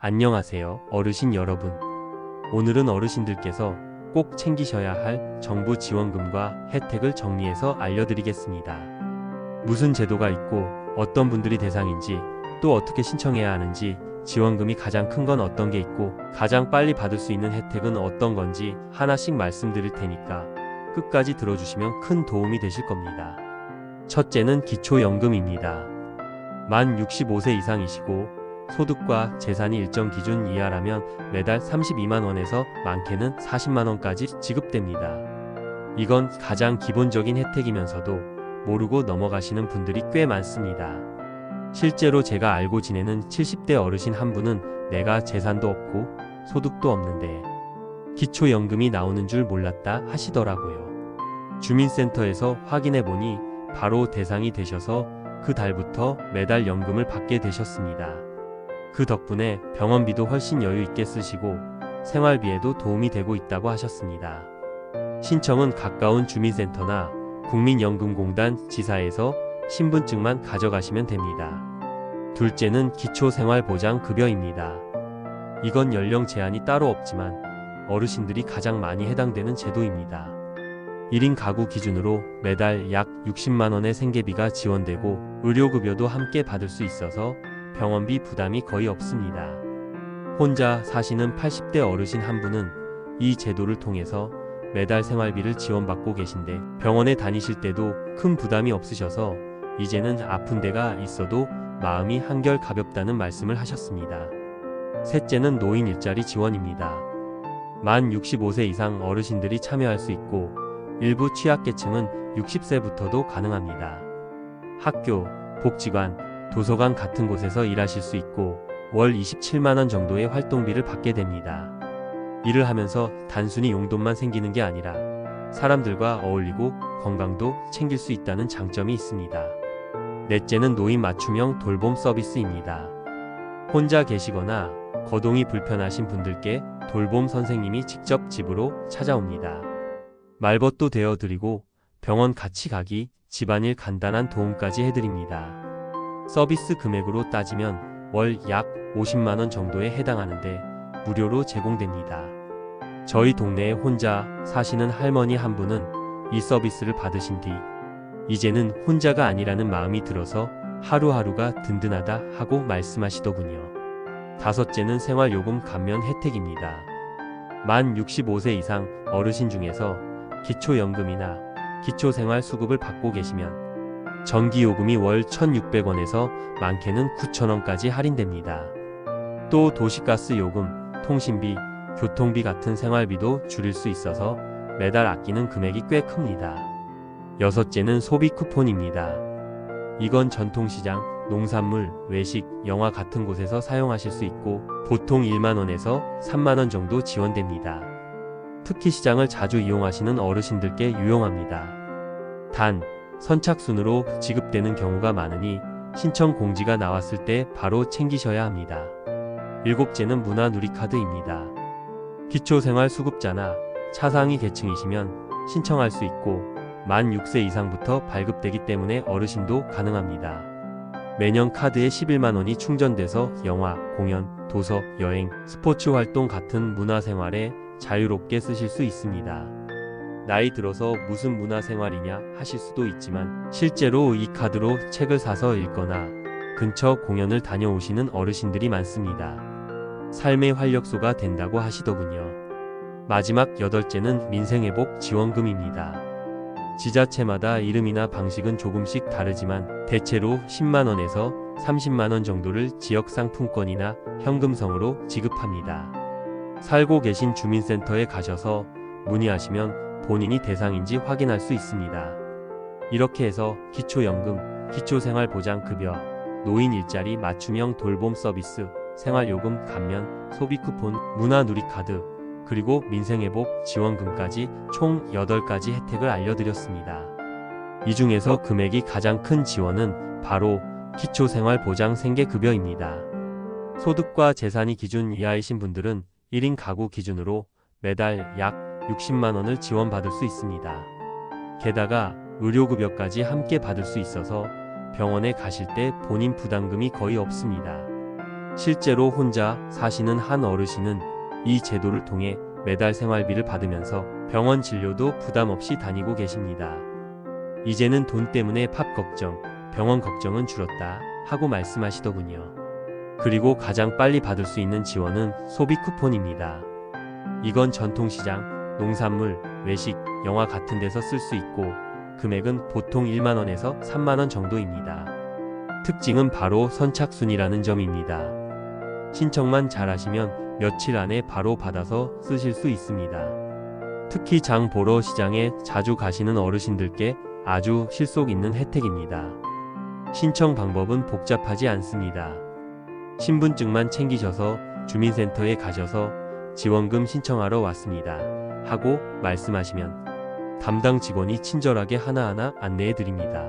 안녕하세요, 어르신 여러분. 오늘은 어르신들께서 꼭 챙기셔야 할 정부 지원금과 혜택을 정리해서 알려드리겠습니다. 무슨 제도가 있고 어떤 분들이 대상인지, 또 어떻게 신청해야 하는지, 지원금이 가장 큰 건 어떤 게 있고 가장 빨리 받을 수 있는 혜택은 어떤 건지 하나씩 말씀드릴 테니까 끝까지 들어주시면 큰 도움이 되실 겁니다. 첫째는 기초연금입니다. 만 65세 이상이시고 소득과 재산이 일정 기준 이하라면 매달 32만 원에서 많게는 40만 원까지 지급됩니다. 이건 가장 기본적인 혜택이면서도 모르고 넘어가시는 분들이 꽤 많습니다. 실제로 제가 알고 지내는 70대 어르신 한 분은 내가 재산도 없고 소득도 없는데 기초연금이 나오는 줄 몰랐다 하시더라고요. 주민센터에서 확인해보니 바로 대상이 되셔서 그 달부터 매달 연금을 받게 되셨습니다. 그 덕분에 병원비도 훨씬 여유 있게 쓰시고 생활비에도 도움이 되고 있다고 하셨습니다. 신청은 가까운 주민센터나 국민연금공단 지사에서 신분증만 가져가시면 됩니다. 둘째는 기초생활보장급여입니다. 이건 연령 제한이 따로 없지만 어르신들이 가장 많이 해당되는 제도입니다. 1인 가구 기준으로 매달 약 60만 원의 생계비가 지원되고 의료급여도 함께 받을 수 있어서 병원비 부담이 거의 없습니다. 혼자 사시는 80대 어르신 한 분은 이 제도를 통해서 매달 생활비를 지원받고 계신데 병원에 다니실 때도 큰 부담이 없으셔서 이제는 아픈 데가 있어도 마음이 한결 가볍다는 말씀을 하셨습니다. 셋째는 노인 일자리 지원입니다. 만 65세 이상 어르신들이 참여할 수 있고 일부 취약계층은 60세부터도 가능합니다. 학교, 복지관, 도서관 같은 곳에서 일하실 수 있고 월 27만 원 정도의 활동비를 받게 됩니다. 일을 하면서 단순히 용돈만 생기는 게 아니라 사람들과 어울리고 건강도 챙길 수 있다는 장점이 있습니다. 넷째는 노인 맞춤형 돌봄 서비스입니다. 혼자 계시거나 거동이 불편하신 분들께 돌봄 선생님이 직접 집으로 찾아옵니다. 말벗도 되어드리고 병원 같이 가기, 집안일 간단한 도움까지 해드립니다. 서비스 금액으로 따지면 월 약 50만 원 정도에 해당하는데 무료로 제공됩니다. 저희 동네에 혼자 사시는 할머니 한 분은 이 서비스를 받으신 뒤 이제는 혼자가 아니라는 마음이 들어서 하루하루가 든든하다 하고 말씀하시더군요. 다섯째는 생활요금 감면 혜택입니다. 만 65세 이상 어르신 중에서 기초연금이나 기초생활수급을 받고 계시면 전기요금이 월 1,600원에서 많게는 9,000원까지 할인됩니다. 또 도시가스 요금, 통신비, 교통비 같은 생활비도 줄일 수 있어서 매달 아끼는 금액이 꽤 큽니다. 여섯째는 소비 쿠폰입니다. 이건 전통시장, 농산물, 외식, 영화 같은 곳에서 사용하실 수 있고 보통 1만 원에서 3만 원 정도 지원됩니다. 특히 시장을 자주 이용하시는 어르신들께 유용합니다. 단, 선착순으로 지급되는 경우가 많으니 신청 공지가 나왔을 때 바로 챙기셔야 합니다. 일곱째는 문화누리카드입니다. 기초생활수급자나 차상위 계층이시면 신청할 수 있고 만 6세 이상부터 발급되기 때문에 어르신도 가능합니다. 매년 카드에 11만 원이 충전돼서 영화, 공연, 도서, 여행, 스포츠 활동 같은 문화생활에 자유롭게 쓰실 수 있습니다. 나이 들어서 무슨 문화생활이냐 하실 수도 있지만 실제로 이 카드로 책을 사서 읽거나 근처 공연을 다녀오시는 어르신들이 많습니다. 삶의 활력소가 된다고 하시더군요. 마지막 여덟째는 민생회복 지원금입니다. 지자체마다 이름이나 방식은 조금씩 다르지만 대체로 10만 원에서 30만 원 정도를 지역상품권이나 현금성으로 지급합니다. 살고 계신 주민센터에 가셔서 문의하시면 본인이 대상인지 확인할 수 있습니다. 이렇게 해서 기초연금, 기초생활보장급여, 노인 일자리 맞춤형 돌봄 서비스, 생활요금 감면, 소비쿠폰, 문화누리카드, 그리고 민생회복 지원금까지 총 8가지 혜택을 알려드렸습니다. 이 중에서 금액이 가장 큰 지원은 바로 기초생활보장생계급여입니다. 소득과 재산이 기준 이하이신 분들은 1인 가구 기준으로 매달 약 60만 원을 지원받을 수 있습니다. 게다가 의료급여까지 함께 받을 수 있어서 병원에 가실 때 본인 부담금이 거의 없습니다. 실제로 혼자 사시는 한 어르신은 이 제도를 통해 매달 생활비를 받으면서 병원 진료도 부담 없이 다니고 계십니다. 이제는 돈 때문에 밥 걱정, 병원 걱정은 줄었다 하고 말씀하시더군요. 그리고 가장 빨리 받을 수 있는 지원은 소비 쿠폰입니다. 이건 전통시장, 농산물, 외식, 영화 같은 데서 쓸 수 있고 금액은 보통 1만 원에서 3만 원 정도입니다. 특징은 바로 선착순이라는 점입니다. 신청만 잘하시면 며칠 안에 바로 받아서 쓰실 수 있습니다. 특히 장 보러 시장에 자주 가시는 어르신들께 아주 실속 있는 혜택입니다. 신청 방법은 복잡하지 않습니다. 신분증만 챙기셔서 주민센터에 가셔서 지원금 신청하러 왔습니다 하고 말씀하시면 담당 직원이 친절하게 하나하나 안내해 드립니다.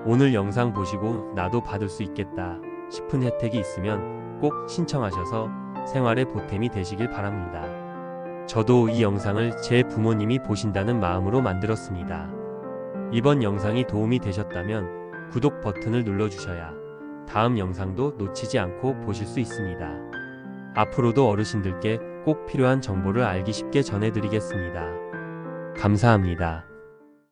오늘 영상 보시고 나도 받을 수 있겠다 싶은 혜택이 있으면 꼭 신청하셔서 생활의 보탬이 되시길 바랍니다. 저도 이 영상을 제 부모님이 보신다는 마음으로 만들었습니다. 이번 영상이 도움이 되셨다면 구독 버튼을 눌러주셔야 다음 영상도 놓치지 않고 보실 수 있습니다. 앞으로도 어르신들께 꼭 필요한 정보를 알기 쉽게 전해드리겠습니다. 감사합니다.